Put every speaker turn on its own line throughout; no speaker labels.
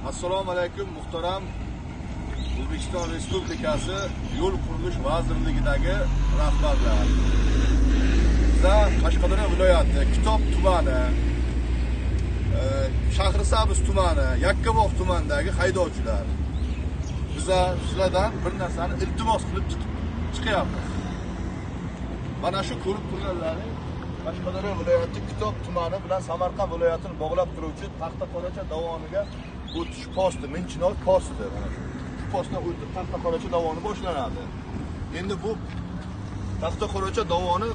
Assalomu alaykum muhtaram O'zbekiston Respublikasi Yo'l qurilish vazirligidagi rahbarlar. Bizlar Qashqadaryo viloyati Kitob tumani, Shahrisabz tumani, Yakkabog' tumanidagi haydovchilar. Bizlar sizlardan bir narsani iltimos qilib chiqyapmiz. Mana shu ko'rib turganlaring Qashqadaryo viloyati Kitob tumani bilan Samarqand viloyatini bog'lab turuvchi Taxtaqoracha dovoniga o'tish posti, Minchinor posti. Mana shu postdan o'tib Taxtaqoracha dovoni boshlanadi. Endi bu Taxtaqoracha dovoni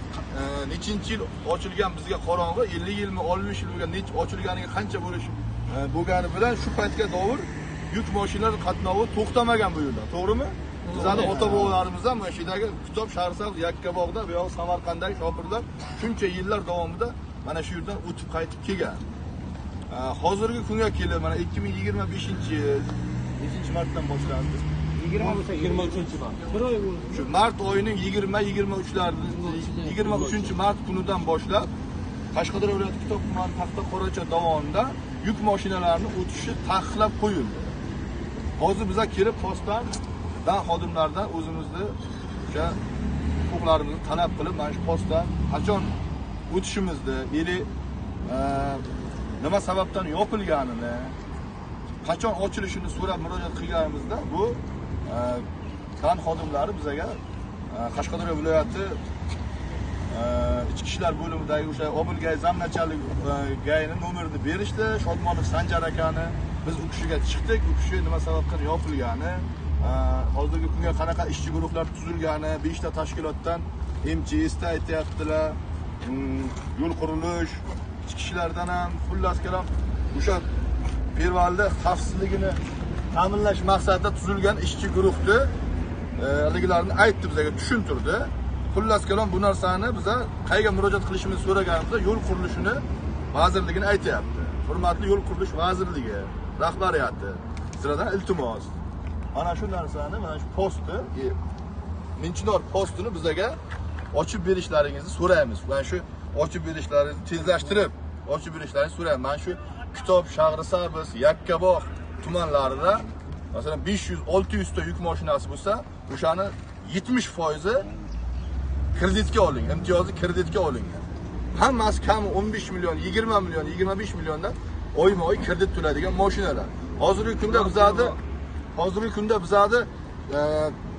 nechinchi yil ochilgan bizga qorong'i, 50 yilmi, 60 yil bo'lgan, ochilganiga qancha bo'lgani bilan shu paytga dovur yuk mashinalar qatnovi to'xtamagan bu yo'lda. To'g'rimi? Bizning ota-bobolarimiz ham mana shu yerdagi Kitob, Shahrisabz, Yakkabog'da va Samarqanddagi shopirlar shuncha yillar davomida mana shu yerdan o'tib qaytib kelgan. Hozirgi kunga kelib mana 2025-yil nechinchi martdan boshlandi?
23-mart. Bir oy bo'ldi.
Shu mart oyining 23-mart kunidan boshlab Qashqadaryo viloyati Kitob tumani Taxtaqoracha dovonida yuk mashinalarining o'tishi taqiqlab qo'yildi. Hozir bizlar kelib postdan xodimlardan o'zimizni o'sha huquqlarimizni talab qilib, mana shu postdan qachon o'tishimizni, nima sababdan yopilganini, qachon ochilishini so'rab murojaat qilganimizda bu xodimlari bizga Qashqadaryo viloyati ichki ishlar bo'limidagi o'sha Obilgay zamnachalik gayni nomerini berishdi, Shodmonov Sanjar akani. Biz u kishiga chiqdik, u kishi nima sababdan yopilgani, hozirgi kunga qanaqa ishchi guruhlar tuzilgani, 5 ta tashkilotdan MCSda aytayaptilar, yo'l qurilish, ichki ishlardan ham, xullas kalom o'sha Pervalda xavfsizligini ta'minlash maqsadida tuzilgan ishchi guruhni ligilarini aytdi, bizga tushuntirdi. Xullas kalom bu narsani biza qayga murojaat qilishimizni so'raganimizda yo'l qurilishini vazirligini aytayapti. Hurmatli yo'l qurilish vazirligi rahbariyati, sizlardan iltimos, mana shu narsani, mana shu postni, Minchinor postini bizga ochib berishlaringizni so'raymiz. Mana shu ochib berishlaringizni tezlashtirib ochib berishlaringizni so'raymiz. Mana shu Kitob, Shahrisabz, Yakkabog' tumanlarida masalan 500-600 ta yuk mashinasi bo'lsa, o'shani 70% kreditga olingan, imtiyozli kreditga olingan. Hammasi kam 15 million, 20 million, 25 milliondan oyma-oy kredit to'laydigan mashinalar. Hozirgi kunda bizada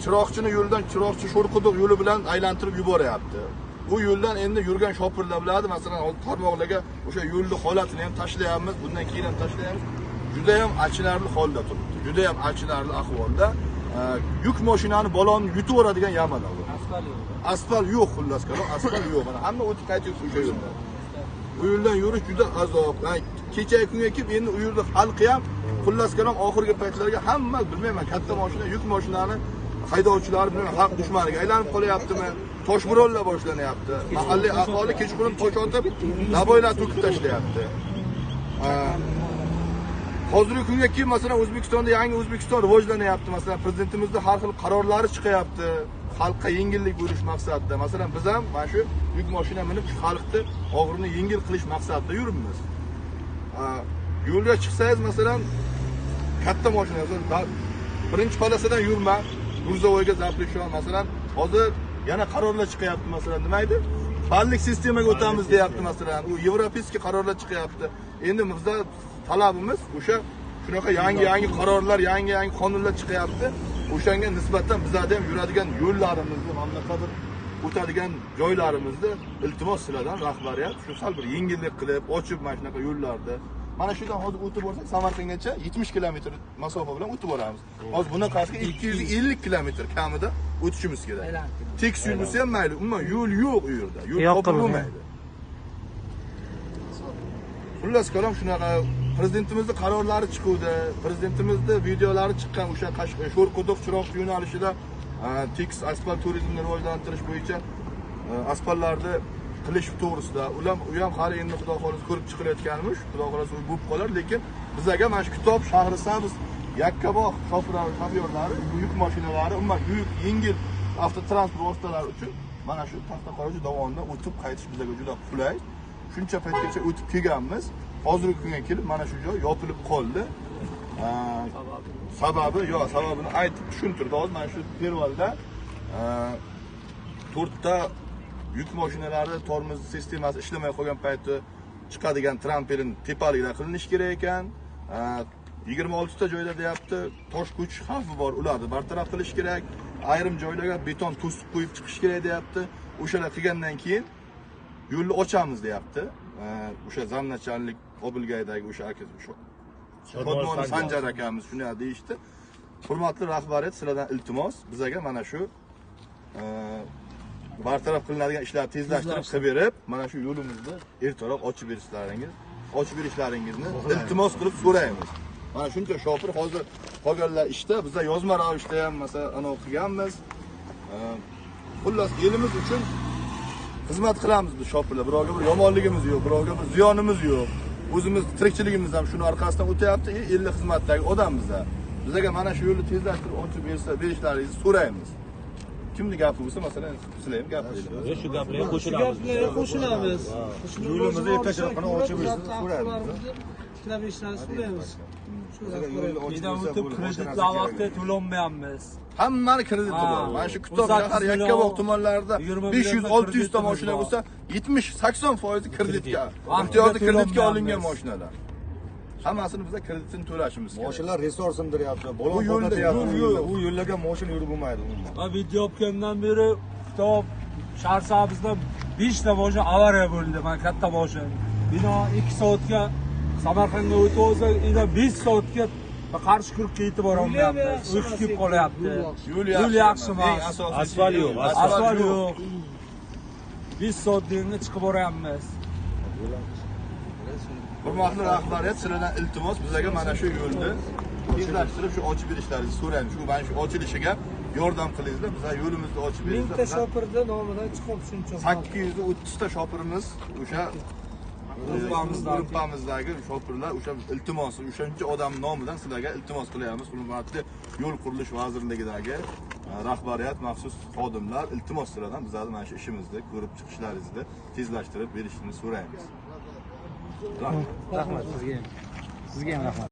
chiroqchini yo'ldan chiroqchi Sho'rquduq yo'li bilan aylantirib yuboryapti. Bu yo'ldan endi yurgan shopirlar biladi, masalan, tarmoqlarga o'sha yo'lni holatini ham tashlayapmiz, bundan keyin ham tashlaymiz. Juda ham achinarli holda turibdi. Juda ham achinarli ahvolda. Yuk mashinani balonni yutib o'radigan yamada bu. Asfalt yo'q, xullas kalom, asfalt yo'q. Mana hamma o'tib qaytyapti o'sha yo'ldan. Bu yo'ldan yurish juda azob. Kecha kunga kelib endi u yerda xalqi ham xullas kalom oxirgi paytlarga hamma bilmayman, katta mashina, yuk mashinani haydovchilari bilmayman, xalq dushmaniga aylanib qolyaptimi? Toshbironlar boshlanyapti. Mahalliy aholi kechqurun tosh otib, naboylar to'kib tashlayapti. Hozirgi kunga kelib masalan O'zbekistonda yangi O'zbekiston rivojlanyapti. Masalan, prezidentimizning har xil qarorlari chiqyapti. Xalqqa yengillik berish maqsadida. Masalan, biz ham mana shu yuk mashina minib xalqni og'irini yengil qilish maqsadida yuribmiz. Yo'lga chiqsangiz masalan katta mashina, birinchi palasadan yurma, Gurzovoyga zaplashon masalan, hozir yana qarorlar chiqyapti masalan, nima edi? Ballik sistemaga o'tamiz deyapti masalan. U yevropeyskiy qarorlar chiqyapti. Endi bizda talabimiz o'sha shunaqa yangi qarorlar, yangi qonunlar chiqyapti. O'shanga nisbatan bizlarda ham yuradigan yo'llarimizni, mamlakatda o'tadigan joylarimizni iltimos sizlardan rahbariyat shu sal bir yengillik qilib, ochib mana shunaqa yo'llarni. Mana shundan hozir o'tib borsak, Samarqandgacha 70 kilometr masofa bilan o'tib boramiz. Hozir bunaqasiga 250 kilometr kamida o'tishimiz kerak. Tekis yo'l bo'lsa ham mayli, umuman yo'l yo'q u yerda. Yo'l topilmaydi. Xullas kalom shunaqa prezidentimizning qarorlari chiquvdi, prezidentimizning videolari chiqqan o'sha Sho'rquduq chiroqchi yo'nalishida tekis asfalt turizmini rivojlantirish bo'yicha asfaltlarni qilish to'g'risida. U ham hali endi xudo xolisi ko'rib chiqilayotganmish, xudo xolisi u bo'lib qolar, lekin bizga mana shu Kitob, Shahrisabz, Yakkabog' shofyorlari, yuk mashinalari, umuman yuk, yengil avtotransport vositalari uchun mana shu Taxtaqoracha dovonidan o'tib qaytish bizga juda qulay. Shuncha paytgacha o'tib kelganmiz. Hozirgi kunga kelib mana shu joy yopilib qoldi. sababini aytib tushuntirdi. Hozir mana shu pervalda 4 ta yuk mashinalari tormoz sistemasi ishlamay qolgan payti chiqadigan trampolin tepalikda qilinish kerak ekan. 26 ta joyda deyapti, tosh ko'chish xavfi bor, ularni bartaraf qilish kerak. Ayrim joylarga beton to'sib qo'yib chiqish kerak deyapti. O'shalar qilgandan keyin yo'lni ochamiz deyapti. O'sha zamnachanlik Obulgaydagi o'sha aka Shodmonov Sanjar akamiz shunday deyishdi. Hurmatli rahbariyat, sizlardan iltimos, bizaga mana shu bartaraf qilinadigan ishlarni tezlashtirib qilib berib, mana shu yo'limizni ertaroq ochib berishlaringizni iltimos qilib so'raymiz. Mana shuncha shopir hozir qolganlar ishda, bizlar yozma ravishda ham masalan anov qilganmiz. Xullas elimiz uchun xizmat qilamiz biz shopirlar. Birovga bir yomonligimiz yo'q, birovga bir ziyonimiz yo'q. O'zimiz tirikchiligimiz ham shuni orqasidan o'tyapti. Elli xizmatdagi odam bizlar. Bizlarga mana shu yo'lni tezlashtirib ochib berishlaringizni so'raymiz. Kimni gapi bo'lsa, masalan, sizlar ham gapiringlar.
Shu gaplarga qo'shilamiz.
Yo'limizni ertachiroqni ochib so'raymiz.
Tiklab ishlarini so'raymiz.
Uydan
o'tib kreditlar vaqtida to'lanmayapmiz.
Hammani krediti bor. Mana shu Kitob shahar Yakkabog' tumanlarida 500-600 ta mashina bo'lsa, 70-80% kreditga, imtiyozli kreditga olingan mashinalar. Hammasini bizlar kreditini to'lashimiz kerak.
Mashinalar resursim deyapti. Bolon qo'yapti. U yo'llarga mashina yurib bo'lmaydi umuman.
Va video olgandan beri Kitob Sharsabizda 5 ta mashina avariya bo'ldi. Mana katta mashina. Bino 2 soatga Samarqandga o'tib olsa, ina 5 soatga qarshi kurkka yetib borolmayapmiz. O'kib kelib qolyapti. Yo'l yaxshi emas.
Asfalt yo'q.
Asfalt yo'q. 5 soat deganda chiqib boryapmiz.
Hurmatli rahbariyat, sizlardan iltimos, bizlarga mana shu yo'lni tezlashtirib shu ochib berishlaringizni so'raymiz. Shu mana shu ochilishiga yordam qilingizlar. Bizlar yo'limizni ochib beringizlar.
1000 ta shopirda nomidan chiqib shuncha.
830 ta shopirimiz o'sha gruppamizdagi shopirlar o'sha iltimosi, o'shancha odam nomidan sizlarga iltimos qilyapmiz. Hurmatli yo'l qurilish vazirligidagi rahbariyat, maxsus xodimlar iltimos sizlardan bizlarning mana shu ishimizni ko'rib chiqishlaringizni tezlashtirib berishini so'raymiz.
Rahmat sizga ham. Sizga ham rahmat.